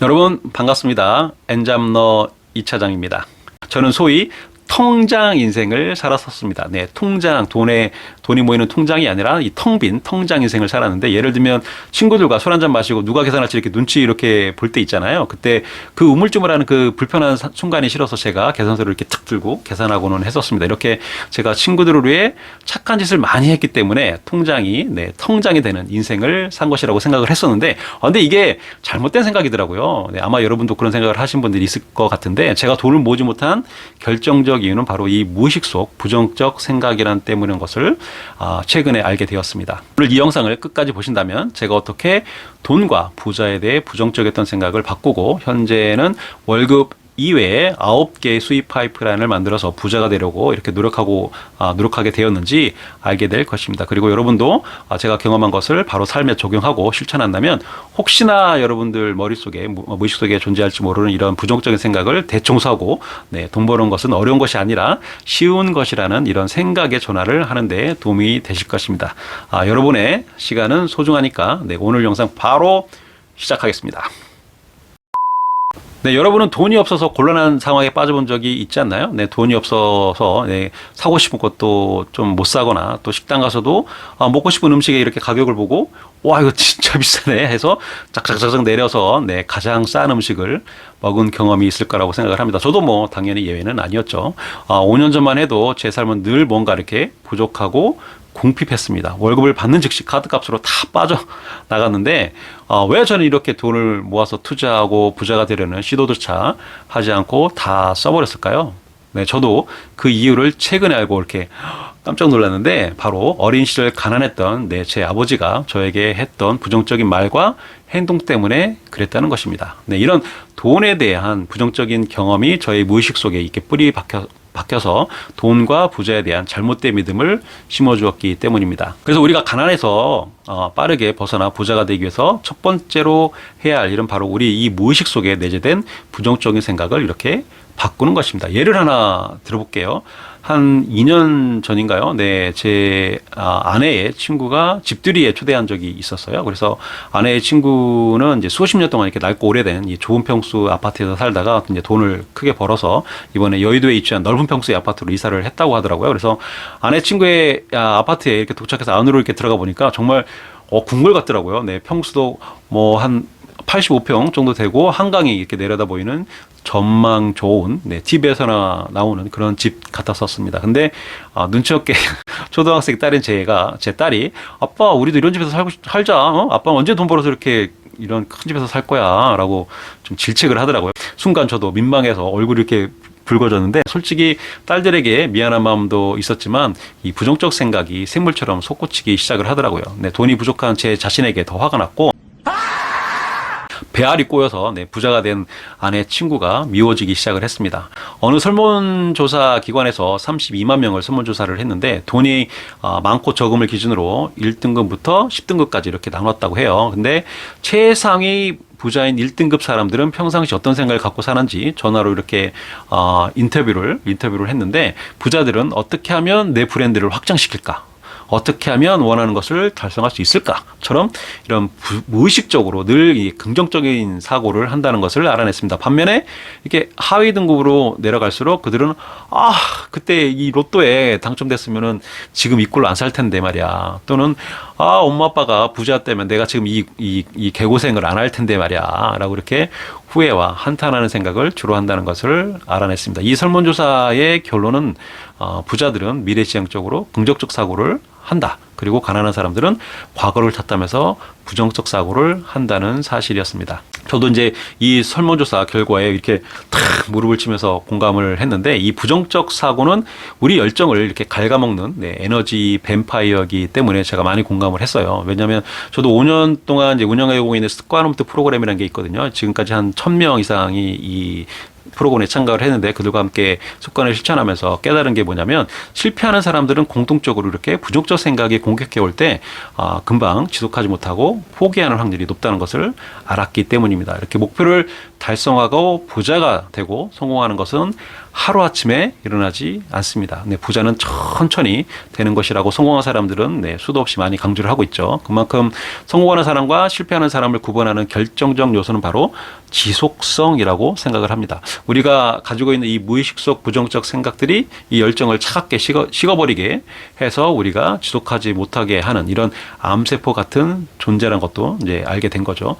여러분 반갑습니다. 엔잡러 이차장입니다. 저는 소위 통장 인생을 살았었습니다. 네, 통장, 돈이 모이는 통장이 아니라 이 텅 빈 통장 인생을 살았는데, 예를 들면 친구들과 술 한잔 마시고 누가 계산할지 이렇게 눈치 이렇게 볼 때 있잖아요. 그때 그 우물쭈물하는 그 불편한 순간이 싫어서 제가 계산서를 이렇게 탁 들고 계산하고는 했었습니다. 이렇게 제가 친구들을 위해 착한 짓을 많이 했기 때문에 통장이, 통장이 되는 인생을 산 것이라고 생각을 했었는데, 근데 이게 잘못된 생각이더라고요. 네, 아마 여러분도 그런 생각을 하신 분들이 있을 것 같은데, 제가 돈을 모으지 못한 결정적 이유는 바로 이 무의식 속 부정적 생각이란 때문인 것을 최근에 알게 되었습니다. 오늘 이 영상을 끝까지 보신다면 제가 어떻게 돈과 부자에 대해 부정적이었던 생각을 바꾸고 현재는 월급 이외에 9개의 수입 파이프라인을 만들어서 부자가 되려고 이렇게 노력하게 되었는지 알게 될 것입니다. 그리고 여러분도 제가 경험한 것을 바로 삶에 적용하고 실천한다면 혹시나 여러분들 머릿속에, 무의식 속에 존재할지 모르는 이런 부정적인 생각을 대청소하고, 돈 버는 것은 어려운 것이 아니라 쉬운 것이라는 이런 생각의 전환을 하는 데 도움이 되실 것입니다. 여러분의 시간은 소중하니까 오늘 영상 바로 시작하겠습니다. 네, 여러분은 돈이 없어서 곤란한 상황에 빠져본 적이 있지 않나요? 네, 돈이 없어서 사고 싶은 것도 좀 못 사거나, 또 식당 가서도 먹고 싶은 음식에 이렇게 가격을 보고 와, 이거 진짜 비싸네 해서 짝짝짝짝 내려서 가장 싼 음식을 먹은 경험이 있을 거라고 생각을 합니다. 저도 뭐 당연히 예외는 아니었죠. 5년 전만 해도 제 삶은 늘 뭔가 이렇게 부족하고 궁핍했습니다. 월급을 받는 즉시 카드값으로 다 빠져나갔는데 왜 저는 이렇게 돈을 모아서 투자하고 부자가 되려는 시도조차 하지 않고 다 써버렸을까요? 네, 저도 그 이유를 최근에 알고 이렇게 깜짝 놀랐는데, 바로 어린 시절 가난했던 제 아버지가 저에게 했던 부정적인 말과 행동 때문에 그랬다는 것입니다. 네, 이런 돈에 대한 부정적인 경험이 저의 무의식 속에 이렇게 뿌리 박혀서 돈과 부자에 대한 잘못된 믿음을 심어주었기 때문입니다. 그래서 우리가 가난해서 빠르게 벗어나 부자가 되기 위해서 첫 번째로 해야 할 일은 바로 우리 이 무의식 속에 내재된 부정적인 생각을 이렇게 바꾸는 것입니다. 예를 하나 들어볼게요. 한 2년 전인가요? 네, 제 아내의 친구가 집들이에 초대한 적이 있었어요. 그래서 아내의 친구는 이제 수십 년 동안 이렇게 낡고 오래된 이 좁은 평수 아파트에서 살다가 이제 돈을 크게 벌어서 이번에 여의도에 위치한 넓은 평수의 아파트로 이사를 했다고 하더라고요. 그래서 아내 친구의 아파트에 이렇게 도착해서 안으로 이렇게 들어가 보니까 정말 궁궐 같더라고요. 네, 평수도 뭐 한 85평 정도 되고 한강이 이렇게 내려다 보이는 전망 좋은, TV에서나 나오는 그런 집 같았었습니다. 근데 눈치 없게 초등학생 딸인 제 딸이 아빠, 우리도 이런 집에서 살자. 아빠 언제 돈 벌어서 이렇게 이런 큰 집에서 살 거야 라고 좀 질책을 하더라고요. 순간 저도 민망해서 얼굴이 이렇게 붉어졌는데, 솔직히 딸들에게 미안한 마음도 있었지만 이 부정적 생각이 샘물처럼 솟구치기 시작을 하더라고요. 돈이 부족한 제 자신에게 더 화가 났고, 배알이 꼬여서 부자가 된 아내 친구가 미워지기 시작을 했습니다. 어느 설문조사 기관에서 32만 명을 설문조사를 했는데, 돈이 많고 적음을 기준으로 1등급부터 10등급까지 이렇게 나눴다고 해요. 근데 최상위 부자인 1등급 사람들은 평상시 어떤 생각을 갖고 사는지 전화로 이렇게 인터뷰를 했는데, 부자들은 어떻게 하면 내 브랜드를 확장시킬까? 어떻게 하면 원하는 것을 달성할 수 있을까처럼 이런 무의식적으로 늘 이 긍정적인 사고를 한다는 것을 알아냈습니다. 반면에 이렇게 하위 등급으로 내려갈수록 그들은 그때 이 로또에 당첨됐으면은 지금 이 꼴로 안 살 텐데 말이야. 또는 엄마 아빠가 부자 때문에 내가 지금 이 개고생을 안 할 텐데 말이야 라고 이렇게 후회와 한탄하는 생각을 주로 한다는 것을 알아냈습니다. 이 설문조사의 결론은 부자들은 미래지향적으로 긍정적 사고를 한다. 그리고 가난한 사람들은 과거를 탓하면서 부정적 사고를 한다는 사실이었습니다. 저도 이제 이 설문조사 결과에 이렇게 탁 무릎을 치면서 공감을 했는데, 이 부정적 사고는 우리 열정을 이렇게 갉아먹는 에너지 뱀파이어이기 때문에 제가 많이 공감을 했어요. 왜냐하면 저도 5년 동안 이제 운영하고 있는 습관홈트 프로그램이라는 게 있거든요. 지금까지 한 1000명 이상이 이 프로그램에 참가를 했는데, 그들과 함께 습관을 실천하면서 깨달은 게 뭐냐면, 실패하는 사람들은 공통적으로 이렇게 부정적 생각이 공격해 올 때 금방 지속하지 못하고 포기하는 확률이 높다는 것을 알았기 때문입니다. 이렇게 목표를 달성하고 부자가 되고 성공하는 것은 하루아침에 일어나지 않습니다. 네, 부자는 천천히 되는 것이라고 성공한 사람들은 네, 수도 없이 많이 강조를 하고 있죠. 그만큼 성공하는 사람과 실패하는 사람을 구분하는 결정적 요소는 바로 지속성이라고 생각을 합니다. 우리가 가지고 있는 이 무의식 속 부정적 생각들이 이 열정을 차갑게 식어버리게 해서 우리가 지속하지 못하게 하는 이런 암세포 같은 존재라는 것도 이제 알게 된 거죠.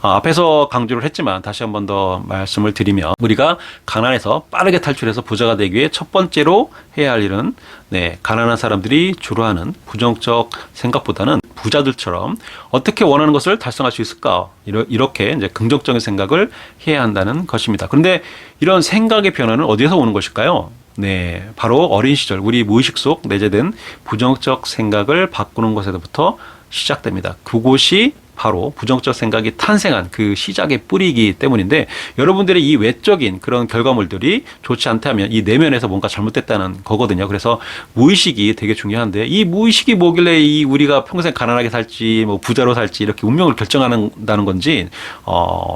앞에서 강조를 했지만 다시 한 번 더 말씀을 드리면 우리가 가난에서 빠르게 탈출해서 부자가 되기 위해 첫 번째로 해야 할 일은 네, 가난한 사람들이 주로 하는 부정적 생각보다는 부자들처럼 어떻게 원하는 것을 달성할 수 있을까 이렇게 이제 긍정적인 생각을 해야 한다는 것입니다. 그런데 이런 생각의 변화는 어디에서 오는 것일까요? 네, 바로 어린 시절 우리 무의식 속 내재된 부정적 생각을 바꾸는 것에서부터 시작됩니다. 그곳이 바로 부정적 생각이 탄생한 그 시작의 뿌리이기 때문인데 여러분들의 이 외적인 그런 결과물들이 좋지 않다면 이 내면에서 뭔가 잘못됐다는 거거든요. 그래서 무의식이 되게 중요한데 이 무의식이 뭐길래 이 우리가 평생 가난하게 살지 뭐 부자로 살지 이렇게 운명을 결정한다는 건지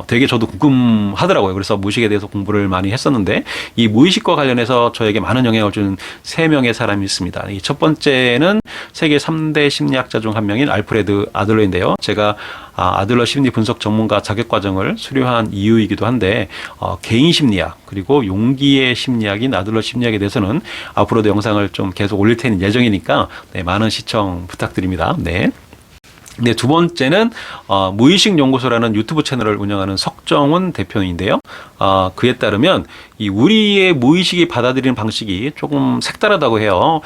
되게 저도 궁금하더라고요. 그래서 무의식에 대해서 공부를 많이 했었는데 이 무의식과 관련해서 저에게 많은 영향을 준 3명의 사람이 있습니다. 이 첫 번째는 세계 3대 심리학자 중 한 명인 알프레드 아들러인데요. 제가 아들러 심리 분석 전문가 자격 과정을 수료한 이유이기도 한데 개인 심리학 그리고 용기의 심리학인 아들러 심리학에 대해서는 앞으로도 영상을 좀 계속 올릴 테니 예정이니까 네, 많은 시청 부탁드립니다. 네. 네, 두 번째는 무의식 연구소라는 유튜브 채널을 운영하는 석정훈 대표인데요. 그에 따르면 이 우리의 무의식이 받아들이는 방식이 조금 색다르다고 해요.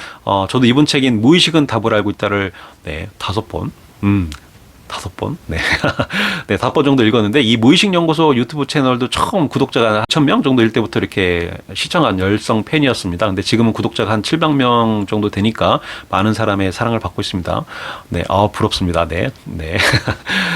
저도 이번 책인 무의식은 답을 알고 있다를 네, 5번. 5번? 네. 네, 5번 정도 읽었는데, 이 무의식연구소 유튜브 채널도 처음 구독자가 한 1,000명 정도일 때부터 이렇게 시청한 열성 팬이었습니다. 근데 지금은 구독자가 한 700명 정도 되니까 많은 사람의 사랑을 받고 있습니다. 네, 부럽습니다. 네, 네.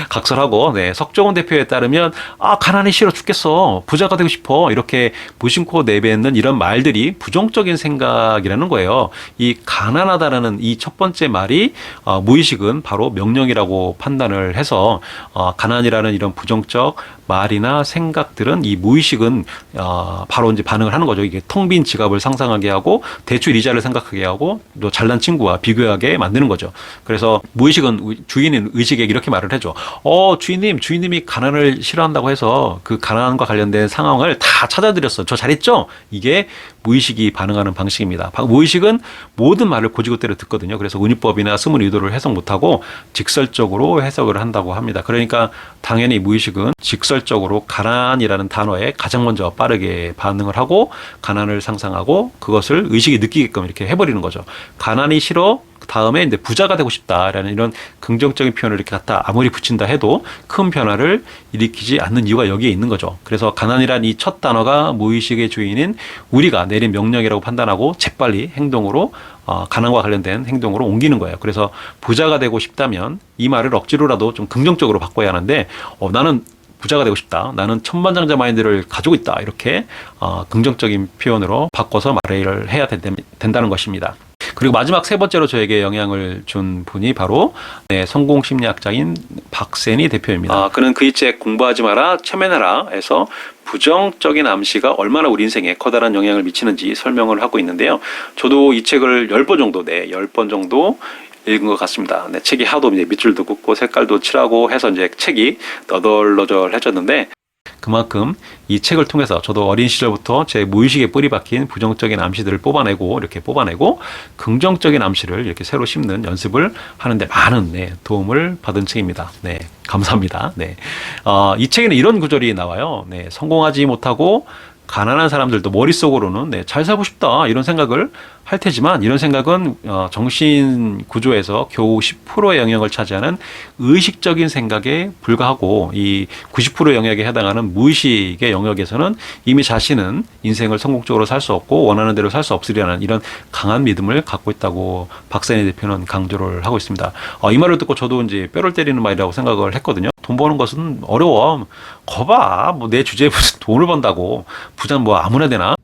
각설하고, 네, 석정훈 대표에 따르면, 가난이 싫어 죽겠어. 부자가 되고 싶어. 이렇게 무심코 내뱉는 이런 말들이 부정적인 생각이라는 거예요. 이 가난하다라는 이 첫 번째 말이, 무의식은 바로 명령이라고 판단을 해서 가난이라는 이런 부정적 말이나 생각들은 이 무의식은 바로 이제 반응을 하는 거죠. 이게 텅 빈 지갑을 상상하게 하고 대출 이자를 생각하게 하고 또 잘난 친구와 비교하게 만드는 거죠. 그래서 무의식은 주인인 의식에게 이렇게 말을 해줘. 주인님이 가난을 싫어한다고 해서 그 가난과 관련된 상황을 다 찾아드렸어. 저 잘했죠? 이게 무의식이 반응하는 방식입니다. 무의식은 모든 말을 고지고대로 듣거든요. 그래서 은유법이나 스문 의도를 해석 못하고 직설적으로 해석을 한다고 합니다. 그러니까 당연히 무의식은 직설적으로 가난이라는 단어에 가장 먼저 빠르게 반응을 하고 가난을 상상하고 그것을 의식이 느끼게끔 이렇게 해버리는 거죠. 가난이 싫어. 다음에 이제 부자가 되고 싶다라는 이런 긍정적인 표현을 이렇게 갖다 아무리 붙인다 해도 큰 변화를 일으키지 않는 이유가 여기에 있는 거죠. 그래서 가난이란 이 첫 단어가 무의식의 주인인 우리가 내린 명령이라고 판단하고 재빨리 행동으로 가난과 관련된 행동으로 옮기는 거예요. 그래서 부자가 되고 싶다면 이 말을 억지로라도 좀 긍정적으로 바꿔야 하는데 나는 부자가 되고 싶다. 나는 천만장자 마인드를 가지고 있다. 이렇게 긍정적인 표현으로 바꿔서 말을 해야 된다는 것입니다. 그리고 마지막 세 번째로 저에게 영향을 준 분이 바로 성공 심리학자인 박세니 대표입니다. 그는 그의 책 공부하지 마라 체면하라에서 부정적인 암시가 얼마나 우리 인생에 커다란 영향을 미치는지 설명을 하고 있는데요. 저도 이 책을 10번 정도, 10번 정도 읽은 것 같습니다. 네, 책이 하도 이제 밑줄도 긋고 색깔도 칠하고 해서 이제 책이 너덜너덜해졌는데 그만큼 이 책을 통해서 저도 어린 시절부터 제 무의식에 뿌리 박힌 부정적인 암시들을 뽑아내고 긍정적인 암시를 이렇게 새로 심는 연습을 하는데 많은 도움을 받은 책입니다. 네, 감사합니다. 네, 이 책에는 이런 구절이 나와요. 네, 성공하지 못하고 가난한 사람들도 머릿속으로는 잘 살고 싶다 이런 생각을 할 테지만 이런 생각은 정신 구조에서 겨우 10%의 영역을 차지하는 의식적인 생각에 불과하고 이 90% 영역에 해당하는 무의식의 영역에서는 이미 자신은 인생을 성공적으로 살 수 없고 원하는 대로 살 수 없으리라는 이런 강한 믿음을 갖고 있다고 박세니 대표는 강조를 하고 있습니다. 이 말을 듣고 저도 이제 뼈를 때리는 말이라고 생각을 했거든요. 돈 버는 것은 어려워. 거봐. 뭐 내 주제에 무슨 돈을 번다고. 부자는 뭐 아무나 되나?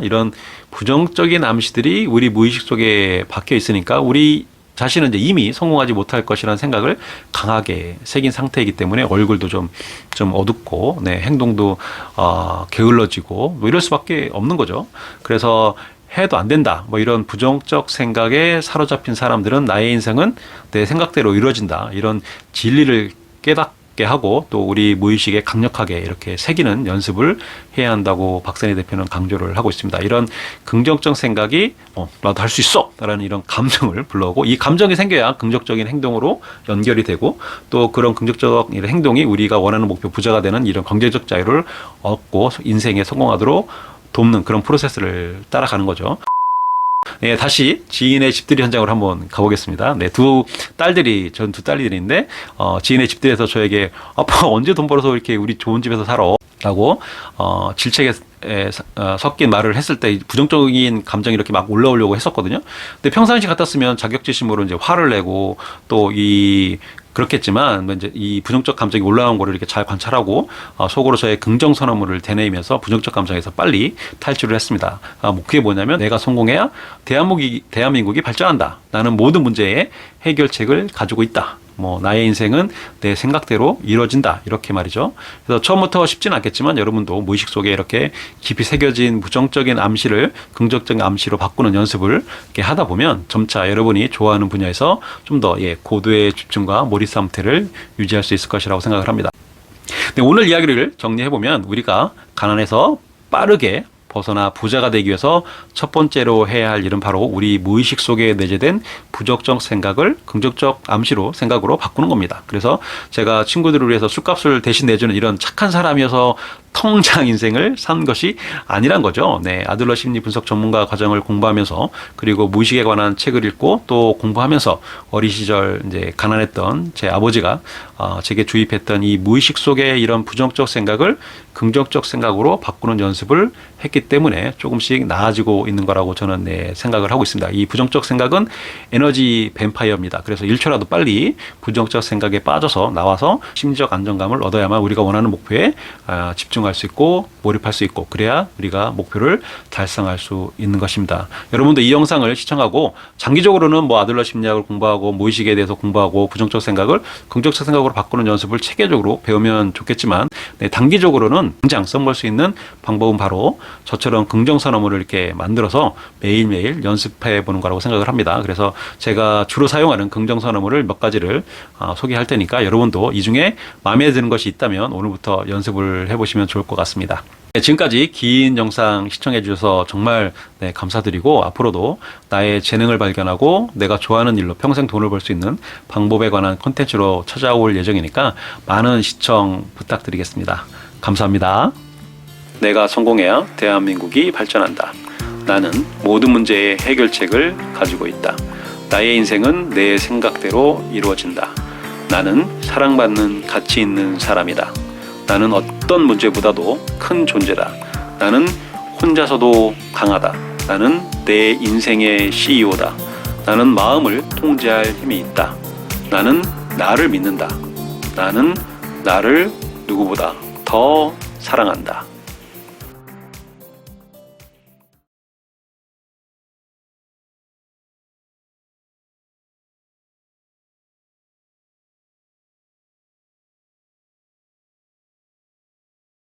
이런 부정적인 암시들이 우리 무의식 속에 박혀 있으니까 우리 자신은 이제 이미 성공하지 못할 것이라는 생각을 강하게 새긴 상태이기 때문에 얼굴도 좀 어둡고, 네, 행동도 게을러지고 뭐 이럴 수밖에 없는 거죠. 그래서 해도 안 된다, 뭐 이런 부정적 생각에 사로잡힌 사람들은 나의 인생은 내 생각대로 이루어진다, 이런 진리를 깨닫게 하고 또 우리 무의식에 강력하게 이렇게 새기는 연습을 해야 한다고 박선희 대표는 강조를 하고 있습니다. 이런 긍정적 생각이 나도 할 수 있어 라는 이런 감정을 불러오고, 이 감정이 생겨야 긍정적인 행동으로 연결이 되고, 또 그런 긍정적 행동이 우리가 원하는 목표 부자가 되는 이런 경제적 자유를 얻고 인생에 성공하도록 돕는 그런 프로세스를 따라가는 거죠. 네, 다시 지인의 집들이 현장으로 한번 가보겠습니다. 네, 전 두 딸들인데, 지인의 집들에서 저에게, 아빠 언제 돈 벌어서 이렇게 우리 좋은 집에서 살아? 라고, 질책에 섞인 말을 했을 때 부정적인 감정이 이렇게 막 올라오려고 했었거든요. 근데 평상시 같았으면 자격지심으로 이제 화를 내고, 또 그렇겠지만 이제 이 부정적 감정이 올라온 거를 이렇게 잘 관찰하고 속으로 저의 긍정 선언문을 되뇌이면서 부정적 감정에서 빨리 탈출을 했습니다. 그게 뭐냐면, 내가 성공해야 대한민국이 발전한다. 나는 모든 문제의 해결책을 가지고 있다. 뭐 나의 인생은 내 생각대로 이루어진다, 이렇게 말이죠. 그래서 처음부터 쉽지는 않겠지만 여러분도 무의식 속에 이렇게 깊이 새겨진 부정적인 암시를 긍정적인 암시로 바꾸는 연습을 이렇게 하다 보면 점차 여러분이 좋아하는 분야에서 좀 더 고도의 집중과 몰입 상태를 유지할 수 있을 것이라고 생각을 합니다. 네, 오늘 이야기를 정리해보면, 우리가 가난에서 빠르게 벗어나 부자가 되기 위해서 첫 번째로 해야 할 일은 바로 우리 무의식 속에 내재된 부정적 생각을 긍정적 암시로 생각으로 바꾸는 겁니다. 그래서 제가 친구들을 위해서 술값을 대신 내주는 이런 착한 사람이어서 통장 인생을 산 것이 아니란 거죠. 네, 아들러 심리 분석 전문가 과정을 공부하면서, 그리고 무의식에 관한 책을 읽고 또 공부하면서 어린 시절 이제 가난했던 제 아버지가 제게 주입했던 이 무의식 속의 이런 부정적 생각을 긍정적 생각으로 바꾸는 연습을 했기 때문에 조금씩 나아지고 있는 거라고 저는 생각을 하고 있습니다. 이 부정적 생각은 에너지 뱀파이어입니다. 그래서 1초라도 빨리 부정적 생각에 빠져서 나와서 심리적 안정감을 얻어야만 우리가 원하는 목표에 집중할 수 있고 몰입할 수 있고, 그래야 우리가 목표를 달성할 수 있는 것입니다. 여러분도 이 영상을 시청하고 장기적으로는 뭐 아들러 심리학을 공부하고 무의식에 대해서 공부하고 부정적 생각을 긍정적 생각으로 바꾸는 연습을 체계적으로 배우면 좋겠지만, 단기적으로는 당장 써볼 수 있는 방법은 바로 저처럼 긍정선언문을 이렇게 만들어서 매일매일 연습해 보는 거라고 생각을 합니다. 그래서 제가 주로 사용하는 긍정선언문을 몇 가지를 소개할 테니까 여러분도 이 중에 마음에 드는 것이 있다면 오늘부터 연습을 해보시면 좋을 것 같습니다. 네, 지금까지 긴 영상 시청해 주셔서 정말 감사드리고, 앞으로도 나의 재능을 발견하고 내가 좋아하는 일로 평생 돈을 벌 수 있는 방법에 관한 콘텐츠로 찾아올 예정이니까 많은 시청 부탁드리겠습니다. 감사합니다. 내가 성공해야 대한민국이 발전한다. 나는 모든 문제의 해결책을 가지고 있다. 나의 인생은 내 생각대로 이루어진다. 나는 사랑받는 가치 있는 사람이다. 나는 어떤 문제보다도 큰 존재다. 나는 혼자서도 강하다. 나는 내 인생의 CEO다. 나는 마음을 통제할 힘이 있다. 나는 나를 믿는다. 나는 나를 누구보다 더 사랑한다.